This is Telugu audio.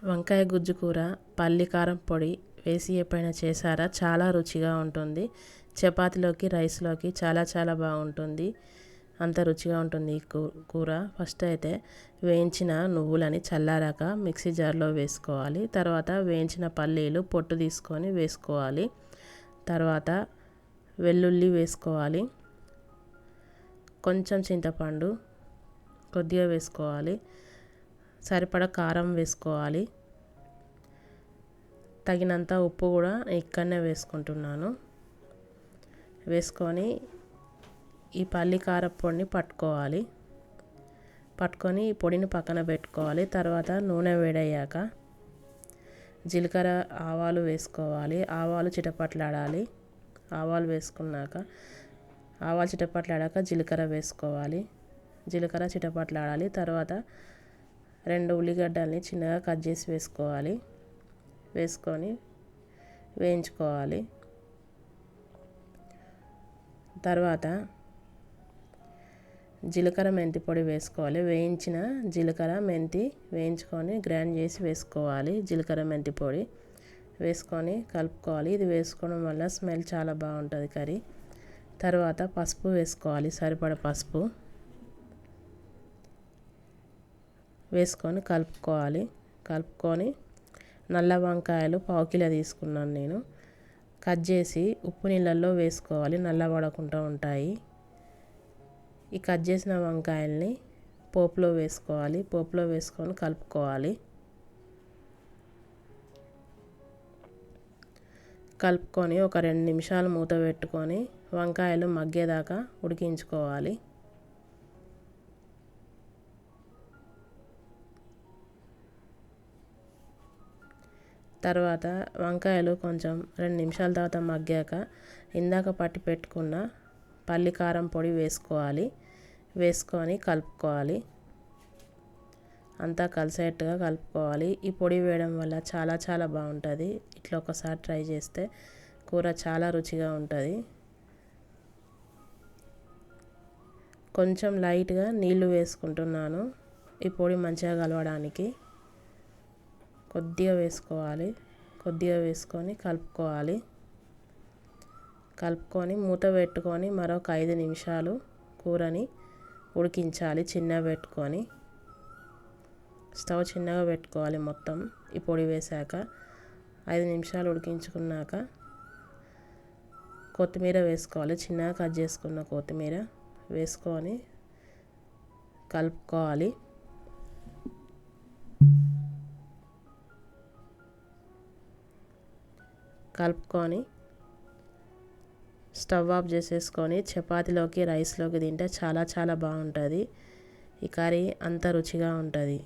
వంకాయ గుజ్జు కూర పల్లి కారం పొడి వేసి ఎప్పుడైనా చేశారా? చాలా రుచిగా ఉంటుంది. చపాతీలోకి రైస్లోకి చాలా బాగుంటుంది. అంత రుచిగా ఉంటుంది ఈ కూర. ఫస్ట్ అయితే వేయించిన నువ్వులని చల్లారాక మిక్సీ జార్లో వేసుకోవాలి. తర్వాత వేయించిన పల్లీలు పొట్టు తీసుకొని వేసుకోవాలి. తర్వాత వెల్లుల్లి వేసుకోవాలి. కొంచెం చింతపండు కొద్దిగా వేసుకోవాలి. సరిపడా కారం వేసుకోవాలి. తగినంత ఉప్పు కూడా ఇక్కడనే వేసుకుంటున్నాను. వేసుకొని ఈ పల్లి కారపొడిని పట్టుకొని ఈ పొడిని పక్కన పెట్టుకోవాలి. తర్వాత నూనె వేడయ్యాక జీలకర్ర ఆవాలు వేసుకోవాలి. ఆవాలు చిటపట్లాడాలి. ఆవాలు వేసుకున్నాక ఆవాలు చిటపట్లాడాక జీలకర్ర వేసుకోవాలి. జీలకర్ర చిటపట్లాడాలి. తర్వాత 2 ఉల్లిగడ్డల్ని చిన్నగా కట్ చేసి వేసుకొని వేయించుకోవాలి. తర్వాత జీలకర్ర మెంతి పొడి వేసుకోవాలి. వేయించిన జీలకర్ర మెంతి వేయించుకొని గ్రైండ్ చేసి వేసుకోవాలి. జీలకర్ర మెంతి పొడి వేసుకొని కలుపుకోవాలి. ఇది వేసుకోవడం వల్ల స్మెల్ చాలా బాగుంటుంది కర్రీ. తర్వాత పసుపు వేసుకోవాలి. సరిపడా పసుపు వేసుకొని కలుపుకొని నల్ల వంకాయలు 1/2 కిలో తీసుకున్నాను నేను. కట్ చేసి ఉప్పు నీళ్ళల్లో వేసుకోవాలి. నల్లబడకుండా ఉంటాయి. ఈ కట్ చేసిన వంకాయల్ని పోపులో వేసుకోవాలి. పోపులో వేసుకొని కలుపుకొని ఒక 2 నిమిషాలు మూత పెట్టుకొని వంకాయలు మగ్గేదాకా ఉడికించుకోవాలి. తర్వాత వంకాయలు కొంచెం 2 నిమిషాల తర్వాత మగ్గాక ఇందాక పట్టి పెట్టుకున్న పల్లి కారం పొడి వేసుకొని కలుపుకోవాలి. అంతా కలిసేట్టుగా కలుపుకోవాలి. ఈ పొడి వేయడం వల్ల చాలా బాగుంటుంది. ఇట్లా ఒకసారి ట్రై చేస్తే కూర చాలా రుచిగా ఉంటుంది. కొంచెం లైట్గా నీళ్లు వేసుకుంటున్నాను ఈ పొడి మంచిగా కలవడానికి. కొద్దిగా వేసుకొని కలుపుకొని మూత పెట్టుకొని మరొక 5 నిమిషాలు కూరని ఉడికించాలి. స్టవ్ చిన్నగా పెట్టుకోవాలి. మొత్తం ఈ పొడి వేసాక 5 నిమిషాలు ఉడికించుకున్నాక కొత్తిమీర వేసుకోవాలి. చిన్నగా కట్ చేసుకున్న కొత్తిమీర వేసుకొని కలుపుకొని స్టవ్ ఆఫ్ చేసేసుకొని చపాతీలోకి రైస్లోకి తింటే చాలా బాగుంటుంది. ఈ కర్రీ అంత రుచిగా ఉంటుంది.